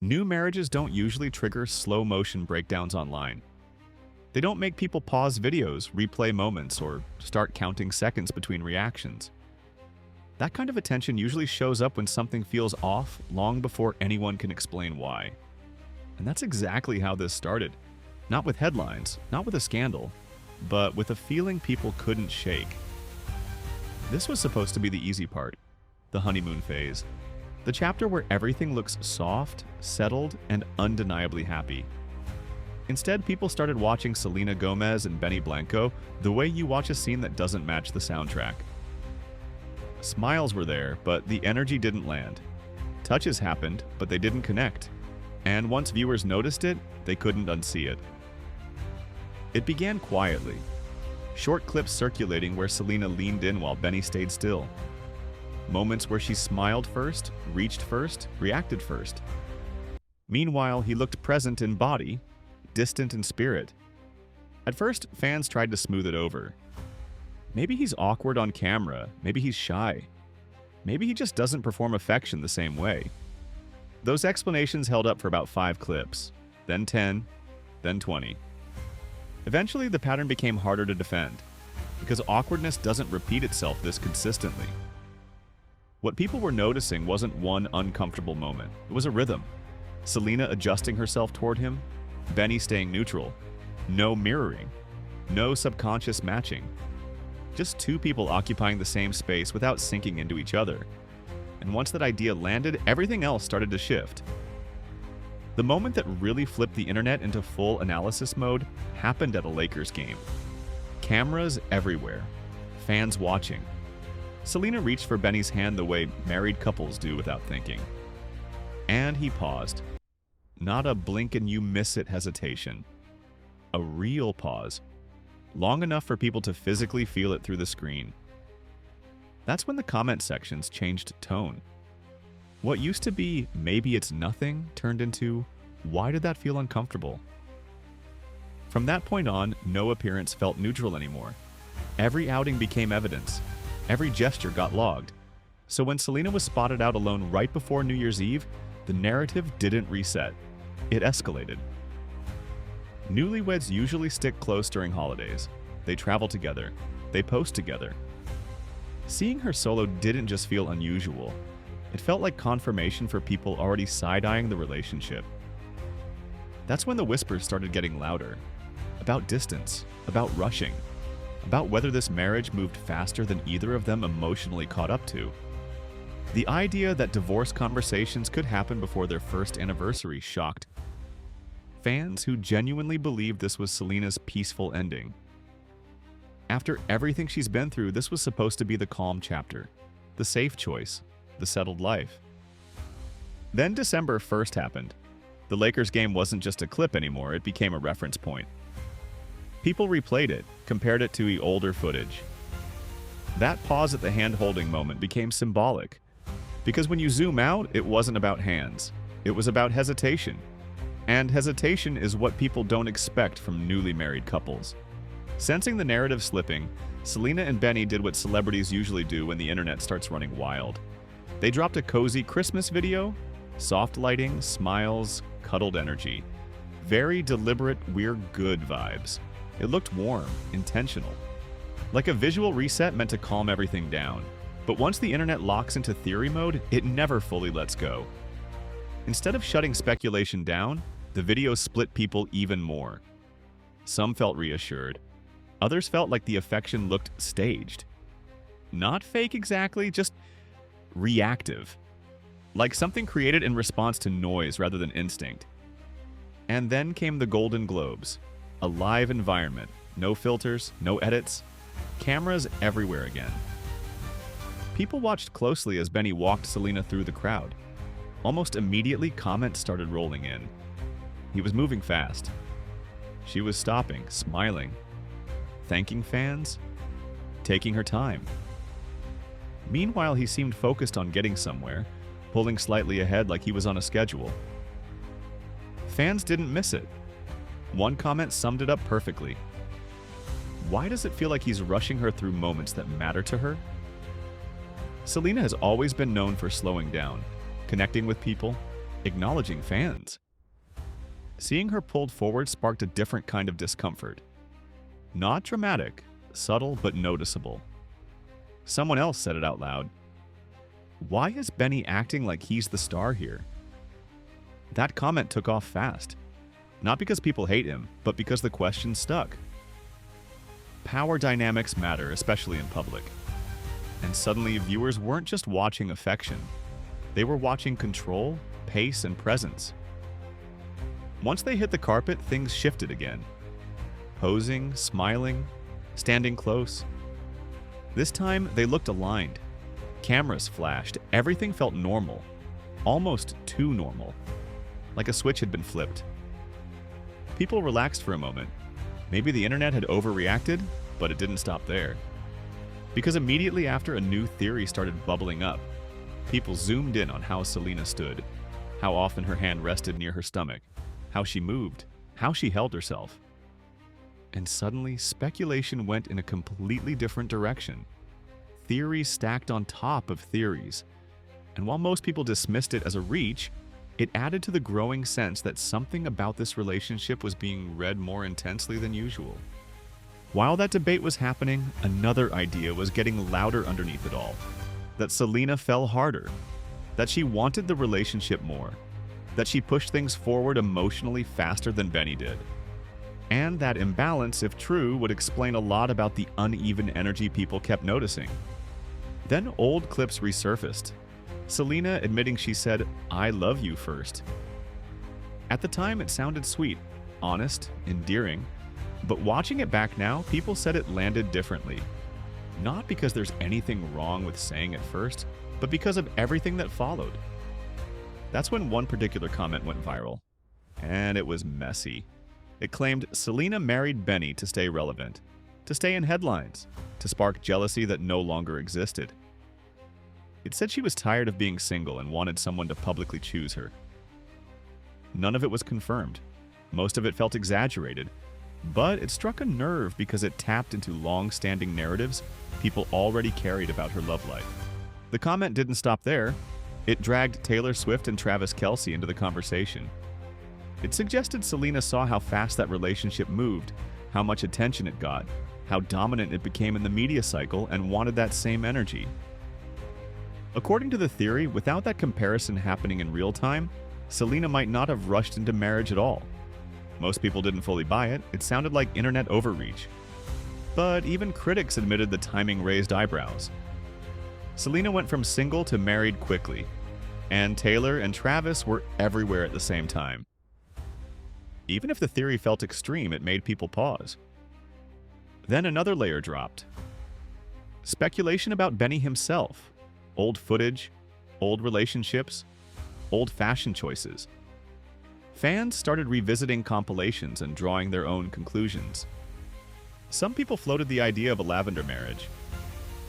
New marriages don't usually trigger slow-motion breakdowns online. They don't make people pause videos, replay moments, or start counting seconds between reactions. That kind of attention usually shows up when something feels off long before anyone can explain why. And that's exactly how this started. Not with headlines, not with a scandal, but with a feeling people couldn't shake. This was supposed to be the easy part, the honeymoon phase. The chapter where everything looks soft, settled, and undeniably happy. Instead, people started watching Selena Gomez and Blanco the way you watch a scene that doesn't match the soundtrack. Smiles were there, but the energy didn't land. Touches happened, but they didn't connect. And once viewers noticed it, they couldn't unsee it. It began quietly. Short clips circulating where Selena leaned in while Benny stayed still. Moments where she smiled first, reached first, reacted first. Meanwhile, he looked present in body, distant in spirit. At first, fans tried to smooth it over. Maybe he's awkward on camera, maybe he's shy. Maybe he just doesn't perform affection the same way. Those explanations held up for about 5 clips, then 10, then 20. Eventually, the pattern became harder to defend, because awkwardness doesn't repeat itself this consistently. What people were noticing wasn't one uncomfortable moment. It was a rhythm. Selena adjusting herself toward him, Benny staying neutral. No mirroring. No subconscious matching. Just two people occupying the same space without sinking into each other. And once that idea landed, everything else started to shift. The moment that really flipped the internet into full analysis mode happened at a Lakers game. Cameras everywhere. Fans watching. Selena reached for Benny's hand the way married couples do without thinking. And he paused. Not a blink and you miss it hesitation. A real pause. Long enough for people to physically feel it through the screen. That's when the comment sections changed tone. What used to be, maybe it's nothing, turned into, why did that feel uncomfortable? From that point on, no appearance felt neutral anymore. Every outing became evidence. Every gesture got logged. So when Selena was spotted out alone right before New Year's Eve, the narrative didn't reset. It escalated. Newlyweds usually stick close during holidays. They travel together. They post together. Seeing her solo didn't just feel unusual. It felt like confirmation for people already side-eyeing the relationship. That's when the whispers started getting louder. About distance, about rushing, about whether this marriage moved faster than either of them emotionally caught up to. The idea that divorce conversations could happen before their first anniversary shocked fans who genuinely believed this was Selena's peaceful ending. After everything she's been through, this was supposed to be the calm chapter, the safe choice, the settled life. Then December 1st happened. The Lakers game wasn't just a clip anymore, it became a reference point. People replayed it, compared it to the older footage. That pause at the hand-holding moment became symbolic, because when you zoom out, it wasn't about hands. It was about hesitation. And hesitation is what people don't expect from newly married couples. Sensing the narrative slipping, Selena and Benny did what celebrities usually do when the internet starts running wild. They dropped a cozy Christmas video, soft lighting, smiles, cuddled energy. Very deliberate, we're good vibes. It looked warm, intentional. Like a visual reset meant to calm everything down. But once the internet locks into theory mode, it never fully lets go. Instead of shutting speculation down, the video split people even more. Some felt reassured. Others felt like the affection looked staged. Not fake exactly, just reactive. Like something created in response to noise rather than instinct. And then came the Golden Globes. A live environment. No filters, no edits. Cameras everywhere again. People watched closely as Benny walked Selena through the crowd. Almost immediately, comments started rolling in. He was moving fast. She was stopping, smiling, thanking fans, taking her time. Meanwhile, he seemed focused on getting somewhere, pulling slightly ahead like he was on a schedule. Fans didn't miss it. One comment summed it up perfectly. Why does it feel like he's rushing her through moments that matter to her? Selena has always been known for slowing down, connecting with people, acknowledging fans. Seeing her pulled forward sparked a different kind of discomfort. Not dramatic, subtle but noticeable. Someone else said it out loud. Why is Benny acting like he's the star here? That comment took off fast. Not because people hate him, but because the question stuck. Power dynamics matter, especially in public. And suddenly, viewers weren't just watching affection. They were watching control, pace, and presence. Once they hit the carpet, things shifted again. Posing, smiling, standing close. This time, they looked aligned. Cameras flashed. Everything felt normal. Almost too normal. Like a switch had been flipped. People relaxed for a moment. Maybe the internet had overreacted, but it didn't stop there. Because immediately after, a new theory started bubbling up. People zoomed in on how Selena stood, how often her hand rested near her stomach, how she moved, how she held herself. And suddenly, speculation went in a completely different direction. Theories stacked on top of theories. And while most people dismissed it as a reach, it added to the growing sense that something about this relationship was being read more intensely than usual. While that debate was happening, another idea was getting louder underneath it all. That Selena fell harder. That she wanted the relationship more. That she pushed things forward emotionally faster than Benny did. And that imbalance, if true, would explain a lot about the uneven energy people kept noticing. Then old clips resurfaced. Selena admitting she said, "I love you" first. At the time, it sounded sweet, honest, endearing, but watching it back now, people said it landed differently. Not because there's anything wrong with saying it first, but because of everything that followed. That's when one particular comment went viral. And it was messy. It claimed Selena married Benny to stay relevant, to stay in headlines, to spark jealousy that no longer existed. It said she was tired of being single and wanted someone to publicly choose her. None of it was confirmed. Most of it felt exaggerated, but it struck a nerve because it tapped into long-standing narratives people already carried about her love life. The comment didn't stop there. It dragged Taylor Swift and Travis Kelce into the conversation. It suggested Selena saw how fast that relationship moved, how much attention it got, how dominant it became in the media cycle, and wanted that same energy. According to the theory, without that comparison happening in real time, Selena might not have rushed into marriage at all. Most people didn't fully buy it. It sounded like internet overreach. But even critics admitted the timing raised eyebrows. Selena went from single to married quickly, and Taylor and Travis were everywhere at the same time. Even if the theory felt extreme, it made people pause. Then another layer dropped. Speculation about Benny himself. Old footage, old relationships, old fashion choices. Fans started revisiting compilations and drawing their own conclusions. Some people floated the idea of a lavender marriage.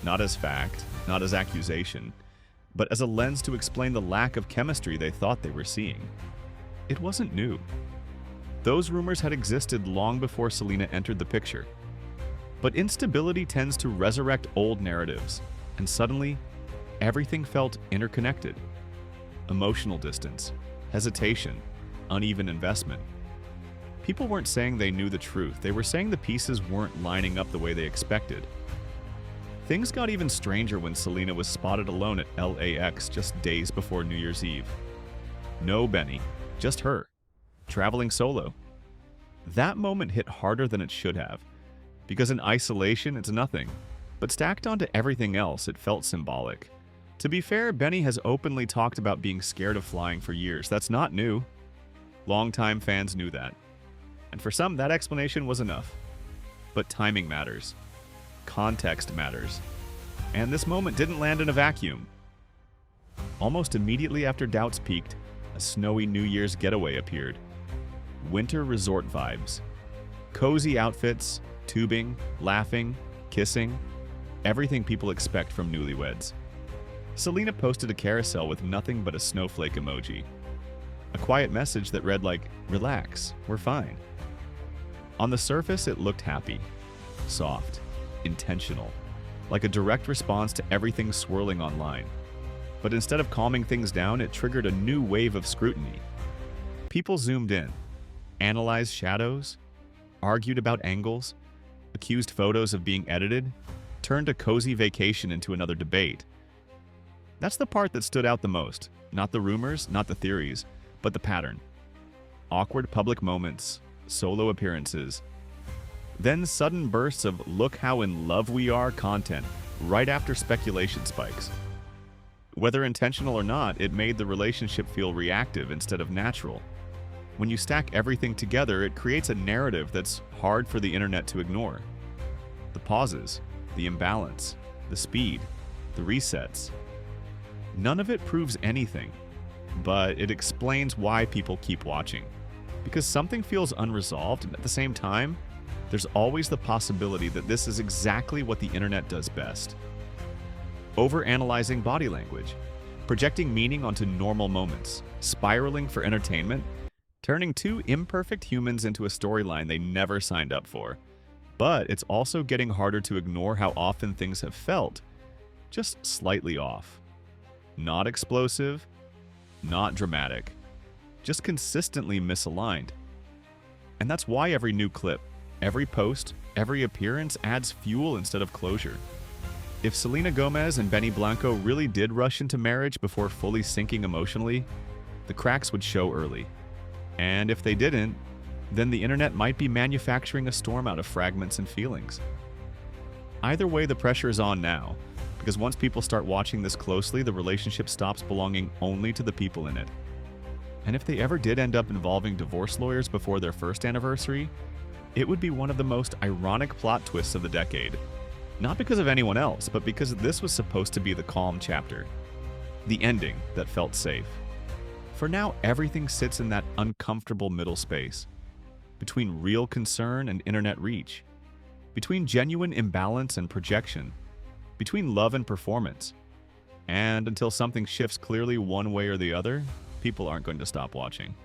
Not as fact, not as accusation, but as a lens to explain the lack of chemistry they thought they were seeing. It wasn't new. Those rumors had existed long before Selena entered the picture. But instability tends to resurrect old narratives, and suddenly, everything felt interconnected. Emotional distance, hesitation, uneven investment. People weren't saying they knew the truth, they were saying the pieces weren't lining up the way they expected. Things got even stranger when Selena was spotted alone at LAX just days before New Year's Eve. No Benny, just her, traveling solo. That moment hit harder than it should have, because in isolation it's nothing, but stacked onto everything else it felt symbolic. To be fair, Benny has openly talked about being scared of flying for years. That's not new. Longtime fans knew that. And for some, that explanation was enough. But timing matters. Context matters. And this moment didn't land in a vacuum. Almost immediately after doubts peaked, a snowy New Year's getaway appeared. Winter resort vibes. Cozy outfits, tubing, laughing, kissing. Everything people expect from newlyweds. Selena posted a carousel with nothing but a snowflake emoji. A quiet message that read like, "Relax, we're fine." On the surface, it looked happy, soft, intentional, like a direct response to everything swirling online. But instead of calming things down, it triggered a new wave of scrutiny. People zoomed in, analyzed shadows, argued about angles, accused photos of being edited, turned a cozy vacation into another debate. That's the part that stood out the most. Not the rumors, not the theories, but the pattern. Awkward public moments, solo appearances, then sudden bursts of "look how in love we are" content right after speculation spikes. Whether intentional or not, it made the relationship feel reactive instead of natural. When you stack everything together, it creates a narrative that's hard for the internet to ignore. The pauses, the imbalance, the speed, the resets. None of it proves anything, but it explains why people keep watching. Because something feels unresolved, and at the same time, there's always the possibility that this is exactly what the internet does best. Overanalyzing body language, projecting meaning onto normal moments, spiraling for entertainment, turning two imperfect humans into a storyline they never signed up for. But it's also getting harder to ignore how often things have felt just slightly off. Not explosive, not dramatic, just consistently misaligned. And that's why every new clip, every post, every appearance adds fuel instead of closure. If Selena Gomez and Blanco really did rush into marriage before fully sinking emotionally, the cracks would show early. And if they didn't, then the internet might be manufacturing a storm out of fragments and feelings. Either way, the pressure is on now, because once people start watching this closely, the relationship stops belonging only to the people in it. And if they ever did end up involving divorce lawyers before their first anniversary, it would be one of the most ironic plot twists of the decade. Not because of anyone else, but because this was supposed to be the calm chapter. The ending that felt safe. For now, everything sits in that uncomfortable middle space. Between real concern and internet reach. Between genuine imbalance and projection. Between love and performance. And until something shifts clearly one way or the other, people aren't going to stop watching.